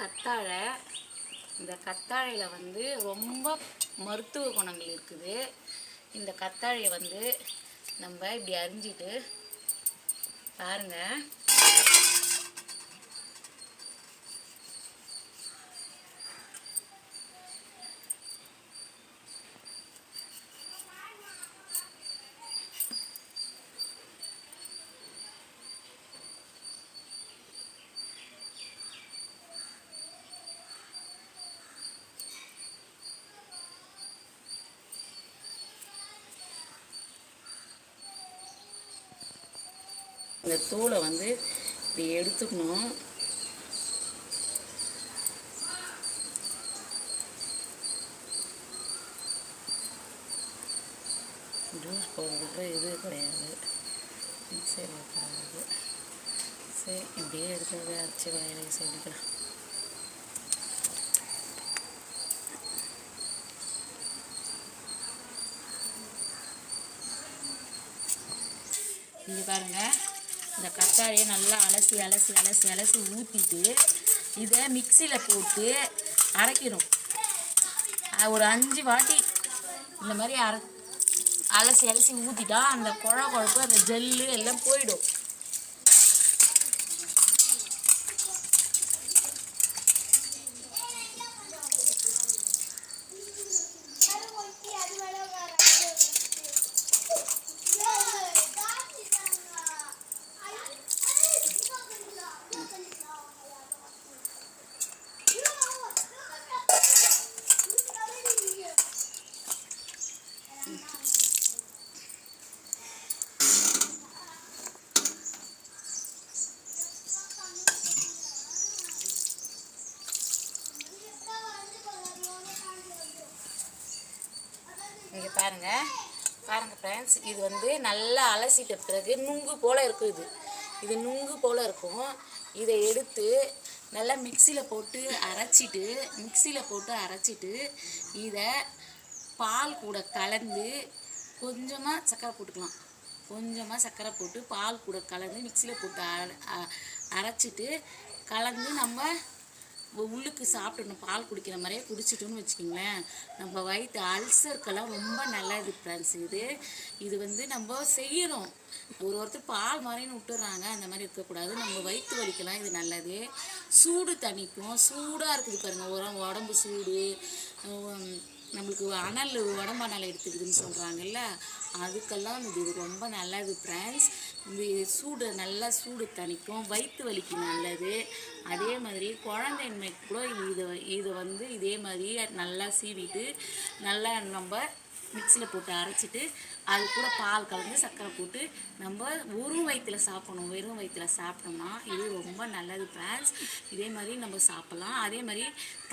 கத்தாழை. இந்த கத்தாழையில் வந்து ரொம்ப மருத்துவ குணங்கள் இருக்குது. இந்த கத்தாழையை வந்து நம்ம இப்படி அரிஞ்சிட்டு பாருங்கள். இந்த தூளை வந்து இப்படி எடுத்துக்கணும். ஜூஸ் போடுறதுக்கு இது கிடையாது, மிக்சர் கிடையாது. சரி, இப்படியே எடுக்கிறத அரைச்சி வயலை செஞ்சுக்கலாம். இங்கே பாருங்கள், இந்த கத்தாழையை நல்லா அலசி அலசி அலசி அலசி ஊற்றிட்டு இதை மிக்சியில் போட்டு அரைக்கணும். ஒரு 5 வாட்டி இந்த மாதிரி அலசி அலசி ஊற்றிட்டா அந்த குழப்பு அந்த ஜெல்லு எல்லாம் போயிடும். இங்கே பாருங்கள் ஃப்ரெண்ட்ஸ், இது வந்து நல்லா அலசிட்ட பிறகு நுங்கு போல் இருக்கும். இது நுங்கு போல் இருக்கும். இதை எடுத்து நல்லா மிக்சியில் போட்டு அரைச்சிட்டு இதை பால் கூட கலந்து கொஞ்சமாக சர்க்கரை போட்டுக்கலாம். கொஞ்சமாக சர்க்கரை போட்டு பால் கூட கலந்து மிக்சியில் போட்டு அரைச்சிட்டு கலந்து நம்ம உள்ளுக்கு சாப்பிடணும். பால் குடிக்கிற மாதிரியே குடிச்சிட்டோன்னு வச்சுக்கிங்களேன், நம்ம வயிற்று அல்சருக்கெல்லாம் ரொம்ப நல்லது ஃப்ரெண்ட்ஸ். இது வந்து நம்ம செய்யணும். ஒருத்தர் பால் மாதிரின்னு விட்டுறாங்க, அந்த மாதிரி இருக்கக்கூடாது. நம்ம வயிற்று வலிக்கெல்லாம் இது நல்லது. சூடு தணிக்கும். சூடாக இருக்குது பாருங்கள், உடம்பு சூடு, நம்மளுக்கு உடம்பு அனல் எடுத்துக்குதுன்னு சொல்கிறாங்கல்ல, அதுக்கெல்லாம் இது ரொம்ப நல்லது ஃப்ரெண்ட்ஸ். இது நல்லா சூடு தணிக்கும், வயிற்று வலிக்கு நல்லது. அதே மாதிரி குழந்தைன்மைக்கு கூட இதை வந்து இதே மாதிரி நல்லா சீவிட்டு நல்லா நம்ம மிக்சியில் போட்டு அரைச்சிட்டு அது கூட பால் கலந்து சர்க்கரை போட்டு நம்ம வெறும் வயிற்றில் சாப்பிடணும். வெறும் வயிற்றில் சாப்பிட்டோம்னா இது ரொம்ப நல்லது ஃப்ரெண்ட்ஸ். இதே மாதிரி நம்ம சாப்பிட்லாம். அதே மாதிரி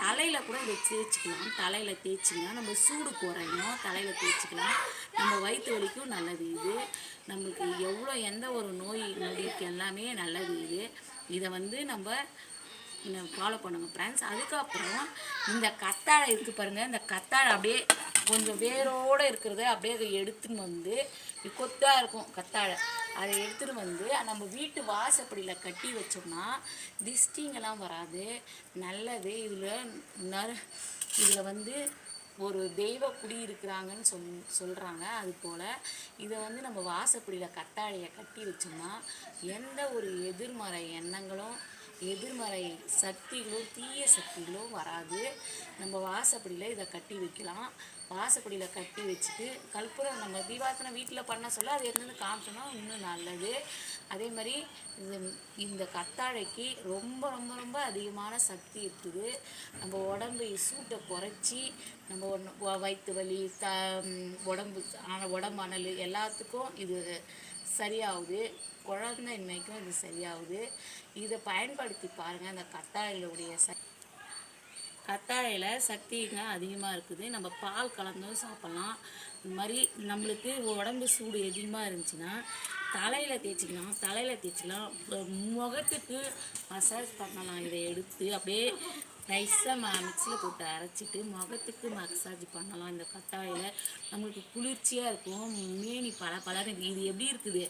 தலையில் கூட இதை தேய்ச்சிக்கலாம். தலையில் தேய்ச்சிங்கன்னா நம்ம சூடு குறையும். தலையில் தேய்ச்சிக்கலாம். நம்ம வயிற்று வலிக்கும் நல்லது. இது நம்மளுக்கு எந்த ஒரு நோய் நொடிக்கு எல்லாமே நல்லது. இதை வந்து நம்ம ஃபாலோ பண்ணுங்க ஃப்ரெண்ட்ஸ். அதுக்கப்புறம் இந்த கத்தாழை இருக்குது பாருங்கள், இந்த கத்தாழை அப்படியே கொஞ்சம் வேரோடு இருக்கிறத அப்படியே அதை எடுத்துன்னு வந்து கொத்தாக இருக்கும் கத்தாழை, அதை எடுத்துகிட்டு வந்து நம்ம வீட்டு வாசப்படியில் கட்டி வச்சோம்னா திஷ்டிங்கெல்லாம் வராது, நல்லது. இதில் வந்து ஒரு தெய்வ குடி இருக்கிறாங்கன்னு சொல்கிறாங்க. அது போல் இதை வந்து நம்ம வாசப்படியில் கத்தாழையை கட்டி வச்சோம்னா எந்த ஒரு எதிர்மறை எண்ணங்களும் எதிர்மறை சக்திகளும் தீய சக்திகளும் வராது. நம்ம வாசப்படியில் இதை கட்டி வைக்கலாம். வாசப்படியில் கட்டி வச்சுட்டு கற்பூரம் நம்ம தீபார்த்தனை வீட்டில் பண்ண சொல்ல அது என்னென்னு காமிச்சோன்னா இன்னும் நல்லது. அதே மாதிரி இந்த கத்தாழைக்கு ரொம்ப ரொம்ப ரொம்ப அதிகமான சக்தி இருக்குது. நம்ம உடம்பு சூட்டை குறைச்சி நம்ம வயிற்று வலி உடம்பு அனல் எல்லாத்துக்கும் இது சரியாகுது. குழந்தைன்மைக்கும் இது சரியாகுது. இதை பயன்படுத்தி பாருங்கள். அந்த கத்தாழையில் சக்திங்க அதிகமாக இருக்குது. நம்ம பால் கலந்தும் சாப்பிட்லாம். இந்த மாதிரி நம்மளுக்கு உடம்பு சூடு அதிகமாக இருந்துச்சுன்னா தலையில் தேய்ச்சிக்கலாம். முகத்துக்கு மசாஜ் பண்ணலாம். இதை எடுத்து அப்படியே நைஸாக மிக்சியில் போட்டு அரைச்சிட்டு முகத்துக்கு மசாஜ் பண்ணலாம். இந்த கத்தாழையில் நம்மளுக்கு குளிர்ச்சியாக இருக்கும், மேனி பல பலன்னு இது எப்படி இருக்குது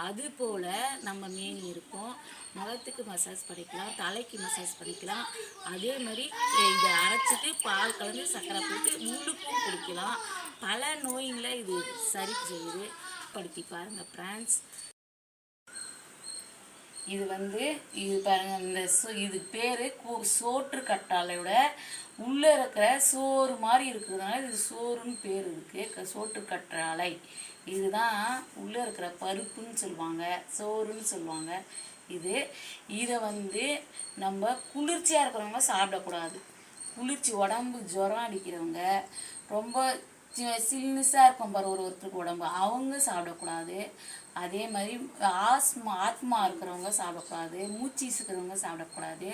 அது போல் நம்ம மேனி இருக்கும். முகத்துக்கு மசாஜ் பண்ணிக்கலாம், தலைக்கு மசாஜ் பண்ணிக்கலாம். அதே மாதிரி இதை அரைச்சிட்டு பால் கலந்து சர்க்கரை போட்டு உள்ளுக்கும் குடிக்கலாம். பல நோய்களை இது சரி செய்யுது. படுத்தி பாருங்கள் ஃப்ரெண்ட்ஸ். இது இது பாருங்கள், இந்த இது பேர் சோற்று கற்றாழையோட உள்ளே இருக்கிற சோறு மாதிரி இருக்கிறதுனால இது சோறுன்னு பேர் இருக்குது. சோற்று கற்றாழை இதுதான் உள்ளே இருக்கிற பருப்புன்னு சொல்லுவாங்க, சோறுன்னு சொல்லுவாங்க. இதை நம்ம குளிர்ச்சியாக இருக்கிறவங்க சாப்பிடக்கூடாது. குளிர்ச்சி உடம்பு ஜுரம் அடிக்கிறவங்க, ரொம்ப சில்னஸாக இருக்கும் பாரு ஒருத்தருக்கு உடம்பு, அவங்க சாப்பிடக்கூடாது. அதே மாதிரி ஆத்மா இருக்கிறவங்க சாப்பிடக்கூடாது, மூச்சு இருக்கிறவங்க சாப்பிடக்கூடாது.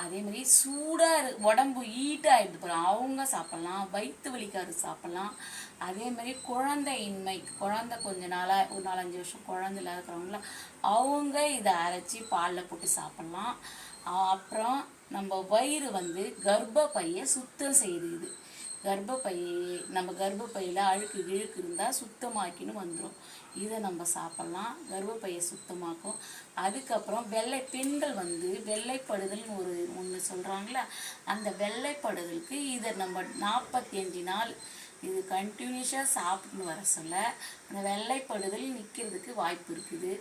அதே மாதிரி சூடாக உடம்பு ஹீட்டாகிடுது பாரு அவங்க சாப்பிட்லாம். வயிற்று வலிக்காரு சாப்பிட்லாம். அதே மாதிரி குழந்தை கொஞ்ச நாளாக ஒரு 4-5 வருஷம் குழந்தை இல்லாத இருக்கிறவங்கள அவங்க இதை அரைச்சி பாலில் போட்டு சாப்பிட்லாம். அப்புறம் நம்ம வயிறு கர்ப்பப்பையை சுத்தம் செய்யுது. நம்ம கர்ப்பப்பையில் அழுக்கு இருந்தால் சுத்தமாக்கின்னு வந்துடும். இதை நம்ம சாப்பிட்லாம், கர்ப்பப்பையை சுத்தமாக்கும். அதுக்கப்புறம் பெண்கள் வெள்ளைப்படுதல்னு ஒன்று சொல்கிறாங்களே, அந்த வெள்ளைப்படுதலுக்கு இதை நம்ம 45 நாள் இது கண்டினியூஸாக சாப்பிட்டுன்னு வர சொல்ல அந்த வெள்ளைப்படுதல் நிற்கிறதுக்கு வாய்ப்பு இருக்குது.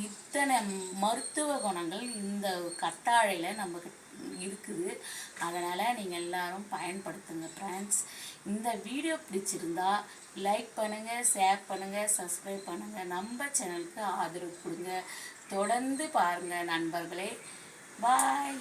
இத்தனை மருத்துவ குணங்கள் இந்த கத்தாழையில் நமக்கு இருக்குது. அதனால் நீங்கள் எல்லாரும் பயன்படுத்துங்க ஃப்ரெண்ட்ஸ். இந்த வீடியோ பிடிச்சிருந்தா லைக் பண்ணுங்கள், ஷேர் பண்ணுங்கள், சப்ஸ்கிரைப் பண்ணுங்கள். நம்ம சேனலுக்கு ஆதரவு கொடுங்க. தொடர்ந்து பாருங்கள் நண்பர்களே. பாய்.